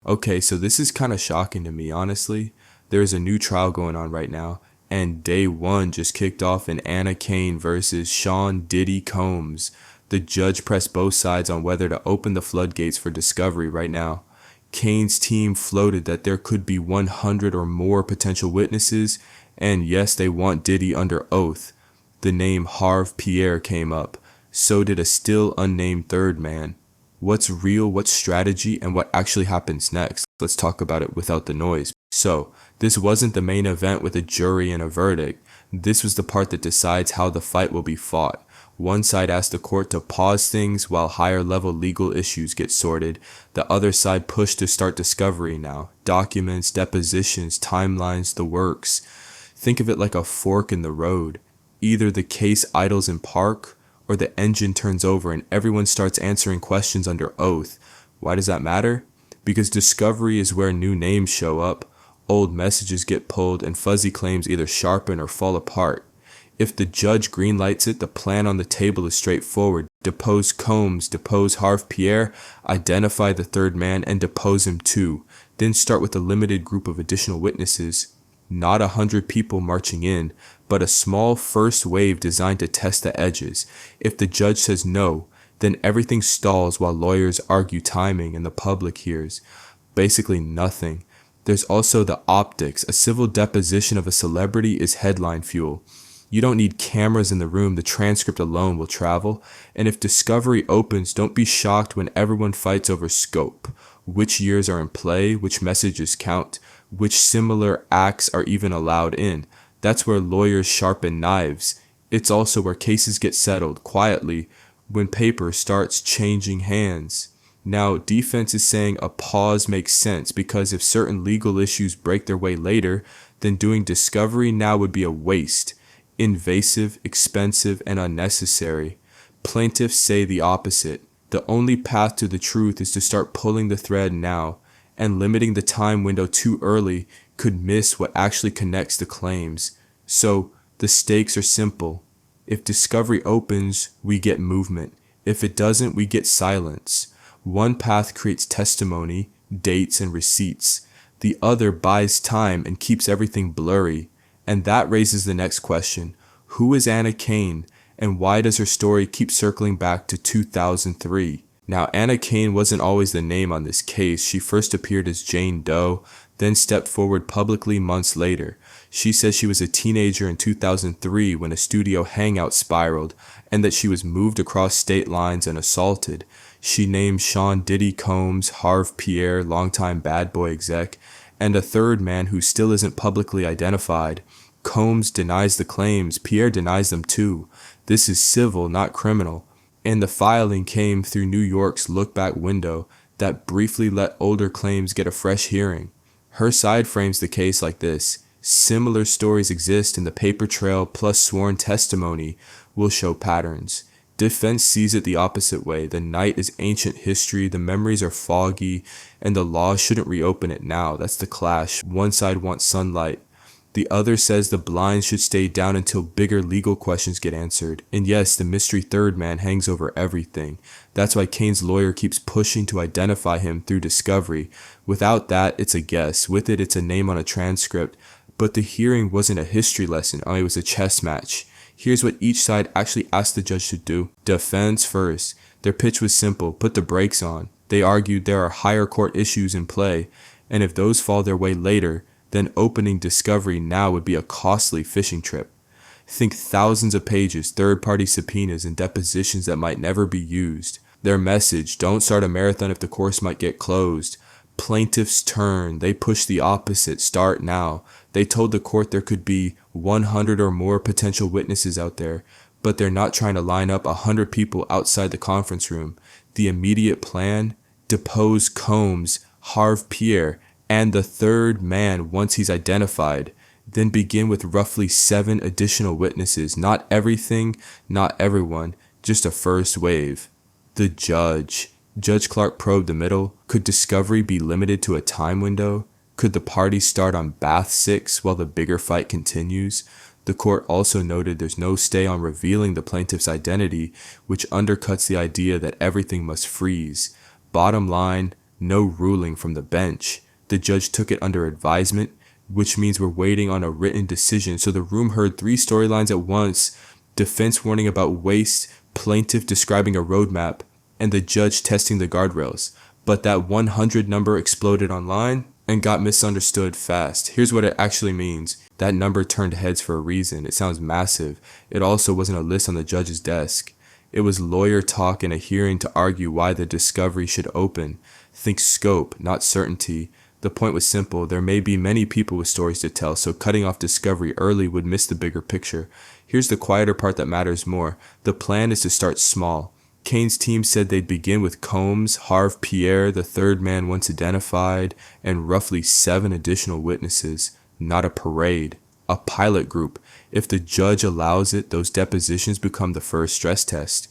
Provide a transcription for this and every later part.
Okay, so this is kind of shocking to me, honestly. There's a new trial going on right now, and day one just kicked off in Anna Kane versus Sean Diddy Combs. The judge pressed both sides on whether to open the floodgates for discovery right now. Kane's team floated that there could be 100 or more potential witnesses, and yes, they want Diddy under oath. The name Harve Pierre came up. So did a still unnamed third man. What's real, what's strategy, and what actually happens next? Let's talk about it without the noise. So, this wasn't the main event with a jury and a verdict. This was the part that decides how the fight will be fought. One side asked the court to pause things while higher level legal issues get sorted. The other side pushed to start discovery now. Documents, depositions, timelines, the works. Think of it like a fork in the road. Either the case idles in park, or the engine turns over and everyone starts answering questions under oath. Why does that matter? Because discovery is where new names show up, old messages get pulled, and fuzzy claims either sharpen or fall apart. If the judge greenlights it, the plan on the table is straightforward. Depose Combs, depose Harve Pierre, identify the third man, and depose him too. Then start with a limited group of additional witnesses. Not 100 people marching in, but a small first wave designed to test the edges. If the judge says no, then everything stalls while lawyers argue timing and the public hears. Basically nothing. There's also the optics. A civil deposition of a celebrity is headline fuel. You don't need cameras in the room, the transcript alone will travel. And if discovery opens, don't be shocked when everyone fights over scope. Which years are in play, which messages count, which similar acts are even allowed in. That's where lawyers sharpen knives. It's also where cases get settled quietly when paper starts changing hands. Now, defense is saying a pause makes sense because if certain legal issues break their way later, then doing discovery now would be a waste. Invasive, expensive, and unnecessary. Plaintiffs say the opposite. The only path to the truth is to start pulling the thread now, and limiting the time window too early could miss what actually connects the claims. So, the stakes are simple. If discovery opens, we get movement. If it doesn't, we get silence. One path creates testimony, dates, and receipts. The other buys time and keeps everything blurry. And that raises the next question. Who is Anna Kane, and why does her story keep circling back to 2003? Now, Anna Kane wasn't always the name on this case. She first appeared as Jane Doe, then stepped forward publicly months later. She says she was a teenager in 2003 when a studio hangout spiraled, and that she was moved across state lines and assaulted. She named Sean Diddy Combs, Harve Pierre, longtime bad boy exec, and a third man who still isn't publicly identified. Combs denies the claims. Pierre denies them too. This is civil, not criminal. And the filing came through New York's look-back window that briefly let older claims get a fresh hearing. Her side frames the case like this. Similar stories exist in the paper trail plus sworn testimony will show patterns. Defense sees it the opposite way. The night is ancient history, the memories are foggy, and the law shouldn't reopen it now. That's the clash. One side wants sunlight. The other says the blinds should stay down until bigger legal questions get answered. And yes, the mystery third man hangs over everything. That's why Kane's lawyer keeps pushing to identify him through discovery. Without that, it's a guess. With it, it's a name on a transcript. But the hearing wasn't a history lesson. It was a chess match. Here's what each side actually asked the judge to do. Defense first. Their pitch was simple. Put the brakes on. They argued there are higher court issues in play, and if those fall their way later, then opening discovery now would be a costly fishing trip. Think thousands of pages, third-party subpoenas, and depositions that might never be used. Their message, don't start a marathon if the course might get closed. Plaintiff's turn, they push the opposite, start now. They told the court there could be 100 or more potential witnesses out there, but they're not trying to line up 100 people outside the conference room. The immediate plan? Depose Combs, Harve Pierre, and the third man once he's identified, then begin with roughly 7 additional witnesses. Not everything, not everyone, just a first wave. The judge. Judge Clark probed the middle. Could discovery be limited to a time window? Could the parties start on Bath 6 while the bigger fight continues? The court also noted there's no stay on revealing the plaintiff's identity, which undercuts the idea that everything must freeze. Bottom line, No ruling from the bench. The judge took it under advisement, which means we're waiting on a written decision. So the room heard 3 storylines at once: defense warning about waste, plaintiff describing a roadmap, and the judge testing the guardrails. But that 100 number exploded online and got misunderstood fast. Here's what it actually means. That number turned heads for a reason. It sounds massive. It also wasn't a list on the judge's desk. It was lawyer talk in a hearing to argue why the discovery should open. Think scope, not certainty. The point was simple. There may be many people with stories to tell, so cutting off discovery early would miss the bigger picture. Here's the quieter part that matters more. The plan is to start small. Kane's team said they'd begin with Combs, Harve Pierre, the third man once identified, and roughly 7 additional witnesses. Not a parade. A pilot group. If the judge allows it, those depositions become the first stress test.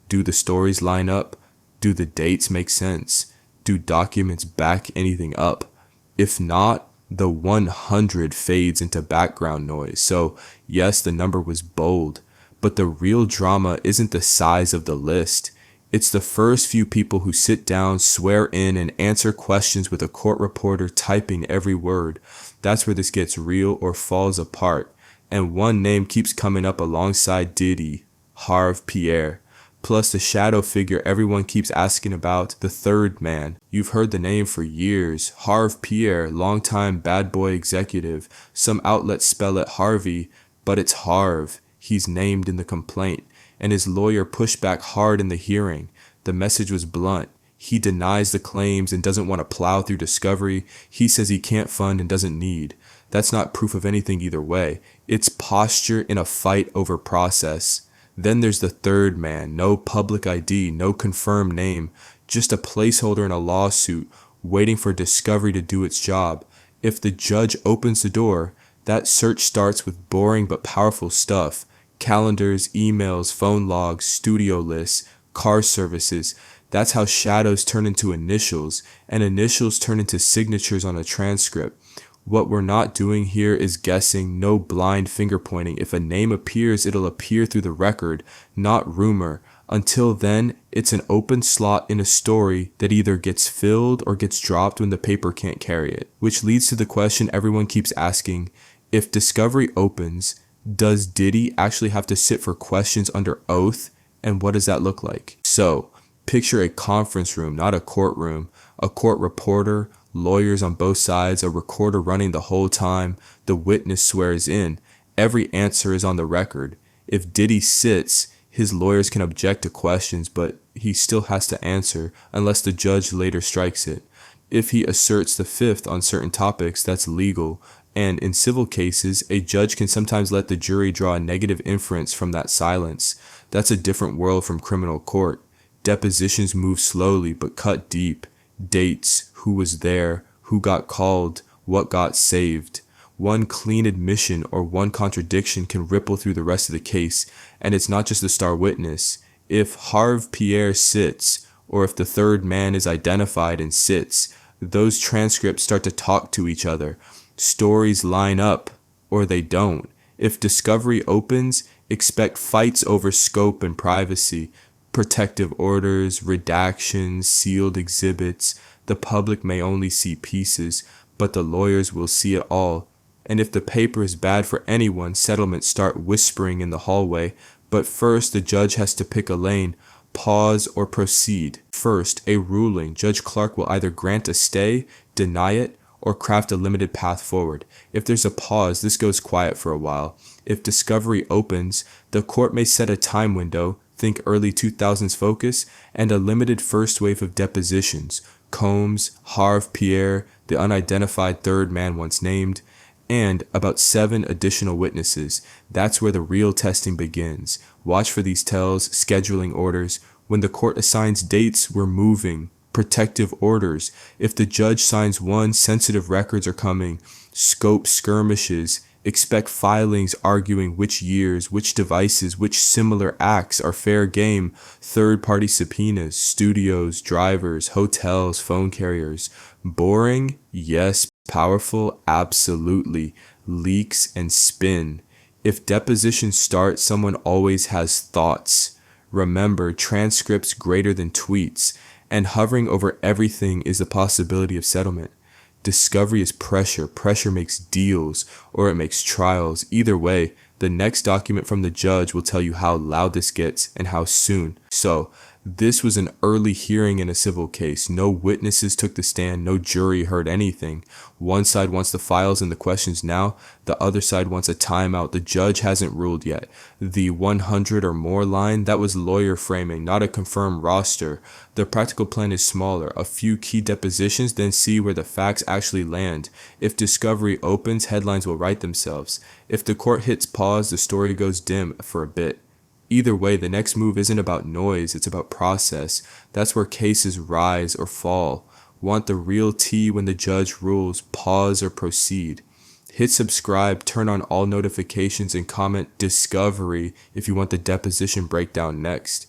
Do the stories line up? Do the dates make sense? Do documents back anything up? If not, the 100 fades into background noise. So yes, the number was bold, but the real drama isn't the size of the list. It's the first few people who sit down, swear in, and answer questions with a court reporter typing every word. That's where this gets real or falls apart. And one name keeps coming up alongside Diddy: Harve Pierre. Plus the shadow figure everyone keeps asking about, the third man. You've heard the name for years. Harve Pierre, longtime bad boy executive. Some outlets spell it Harvey, but it's Harve. He's named in the complaint. And his lawyer pushed back hard in the hearing. The message was blunt. He denies the claims and doesn't want to plow through discovery. He says he can't fund and doesn't need. That's not proof of anything either way. It's posture in a fight over process. Then there's the third man. No public ID, no confirmed name, just a placeholder in a lawsuit waiting for discovery to do its job. If the judge opens the door, that search starts with boring but powerful stuff. Calendars, emails, phone logs, studio lists, car services. That's how shadows turn into initials, and initials turn into signatures on a transcript. What we're not doing here is guessing, no blind finger pointing. If a name appears, it'll appear through the record, not rumor. Until then, it's an open slot in a story that either gets filled or gets dropped when the paper can't carry it. Which leads to the question everyone keeps asking: if discovery opens, does Diddy actually have to sit for questions under oath? And what does that look like? So, picture a conference room, not a courtroom. A court reporter, lawyers on both sides, a recorder running the whole time. The witness swears in. Every answer is on the record. If Diddy sits, his lawyers can object to questions, but he still has to answer unless the judge later strikes it. If he asserts the fifth on certain topics, that's legal. And in civil cases, a judge can sometimes let the jury draw a negative inference from that silence. That's a different world from criminal court. Depositions move slowly but cut deep. Dates, who was there, who got called, what got saved. One clean admission or one contradiction can ripple through the rest of the case, and it's not just the star witness. If Harve Pierre sits, or if the third man is identified and sits, those transcripts start to talk to each other. Stories line up, or they don't. If discovery opens, expect fights over scope and privacy. Protective orders, redactions, sealed exhibits. The public may only see pieces, but the lawyers will see it all. And if the paper is bad for anyone, settlements start whispering in the hallway. But first, the judge has to pick a lane. Pause or proceed. First, a ruling. Judge Clark will either grant a stay, deny it, or craft a limited path forward. If there's a pause, this goes quiet for a while. If discovery opens, the court may set a time window, think early 2000s focus, and a limited first wave of depositions. Combs, Harve Pierre, the unidentified third man once named, and about 7 additional witnesses. That's where the real testing begins. Watch for these tells, scheduling orders. When the court assigns dates, we're moving. Protective orders. If the judge signs one, sensitive records are coming. Scope skirmishes. Expect filings arguing which years, which devices, which similar acts are fair game. Third-party subpoenas, studios, drivers, hotels, phone carriers. Boring? Yes. Powerful? Absolutely. Leaks and spin. If depositions start, someone always has thoughts. Remember, transcripts greater than tweets. And hovering over everything is the possibility of settlement. Discovery is pressure. Pressure makes deals, or it makes trials. Either way, the next document from the judge will tell you how loud this gets and how soon. So, this was an early hearing in a civil case. No witnesses took the stand. No jury heard anything. One side wants the files and the questions now. The other side wants a timeout. The judge hasn't ruled yet. The 100 or more line, that was lawyer framing, not a confirmed roster. The practical plan is smaller. A few key depositions, then see where the facts actually land. If discovery opens, headlines will write themselves. If the court hits pause, the story goes dim for a bit. Either way, the next move isn't about noise, it's about process. That's where cases rise or fall. Want the real tea when the judge rules, pause or proceed. Hit subscribe, turn on all notifications, and comment discovery if you want the deposition breakdown next.